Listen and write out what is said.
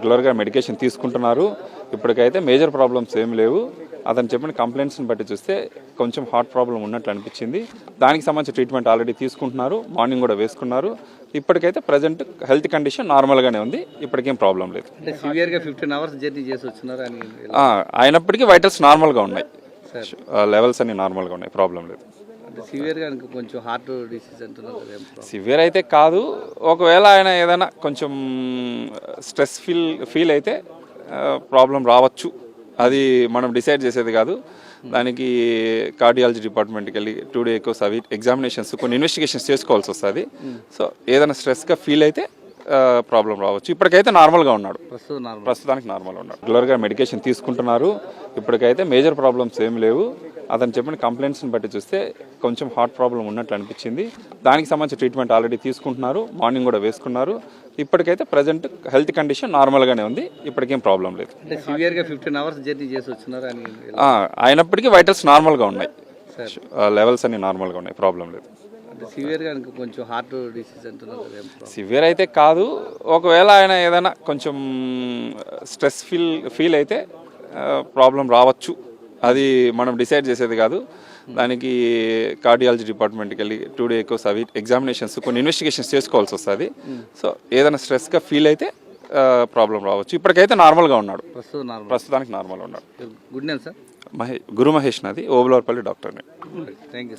రెగ్యులర్గా మెడికేషన్ తీసుకుంటున్నారు. ఇప్పటికైతే మేజర్ ప్రాబ్లమ్స్ ఏమి లేవు. అతను చెప్పిన కంప్లైంట్స్ని బట్టి చూస్తే కొంచెం హార్ట్ ప్రాబ్లం ఉన్నట్లు అనిపించింది. దానికి సంబంధించిన ట్రీట్మెంట్ ఆల్రెడీ తీసుకుంటున్నారు, మార్నింగ్ కూడా వేసుకున్నారు. ఇప్పటికైతే ప్రజెంట్ హెల్త్ కండిషన్ నార్మల్గానే ఉంది, ఇప్పటికేం ప్రాబ్లం లేదు. సివియర్గా 15 hours జర్నీ చేసి వచ్చినారు అని అయినప్పటికీ వైటల్స్ నార్మల్గా ఉన్నాయి, లెవెల్స్ అన్ని నార్మల్గా ఉన్నాయి, ప్రాబ్లం లేదు. సివియర్గా కొంచెం హార్ట్ డిసీజ్ అంటున్నారు. సివియర్ అయితే కాదు, ఒకవేళ ఆయన ఏదైనా కొంచెం స్ట్రెస్ ఫీల్ అయితే ప్రాబ్లం రావచ్చు. అది మనం డిసైడ్ చేసేది కాదు. దానికి కార్డియాలజీ డిపార్ట్మెంట్కి వెళ్ళి 2 days అవి ఎగ్జామినేషన్స్, కొన్ని ఇన్వెస్టిగేషన్స్ చేసుకోవాల్సి వస్తుంది. సో ఏదైనా స్ట్రెస్గా ఫీల్ అయితే ప్రాబ్లం రావచ్చు. ఇప్పటికైతే నార్మల్గా ఉన్నాడు, ప్రస్తుతానికి నార్మల్గా ఉన్నాడు. రెగ్యులర్గా మెడికేషన్ తీసుకుంటున్నారు. ఇప్పటికైతే మేజర్ ప్రాబ్లమ్స్ ఏమి లేవు. అతను చెప్పిన కంప్లైంట్స్ని బట్టి చూస్తే కొంచెం హార్ట్ ప్రాబ్లం ఉన్నట్లు అనిపించింది. దానికి సంబంధించిన ట్రీట్మెంట్ ఆల్రెడీ తీసుకుంటున్నారు, మార్నింగ్ కూడా వేసుకున్నారు. ఇప్పటికైతే ప్రజెంట్ హెల్త్ కండిషన్ నార్మల్గానే ఉంది, ఇప్పటికేం ప్రాబ్లం లేదు. సివియర్గా 15 hours జర్నీ చేసి వచ్చినారు అని అయినప్పటికీ వైటల్స్ నార్మల్గా ఉన్నాయి, లెవెల్స్ అన్ని నార్మల్గా ఉన్నాయి, ప్రాబ్లం లేదు. సివియర్గా కొంచెం హార్ట్ డిసీజ్ అంటున్నారు. సివియర్ అయితే కాదు, ఒకవేళ ఆయన ఏదైనా కొంచెం స్ట్రెస్ ఫీల్ అయితే ప్రాబ్లం రావచ్చు. అది మనం డిసైడ్ చేసేది కాదు. దానికి కార్డియాలజీ డిపార్ట్మెంట్కి వెళ్ళి 2 days అవి ఎగ్జామినేషన్స్, కొన్ని ఇన్వెస్టిగేషన్స్ చేసుకోవాల్సి వస్తుంది. సో ఏదైనా స్ట్రెస్గా ఫీల్ అయితే ప్రాబ్లం రావచ్చు. ఇప్పటికైతే నార్మల్గా ఉన్నాడు, ప్రస్తుతానికి నార్మల్గా ఉన్నాడు. Good name sir? Guru Mahesh నాది, ఓబులవారిపల్లి డాక్టర్ని. Thank you.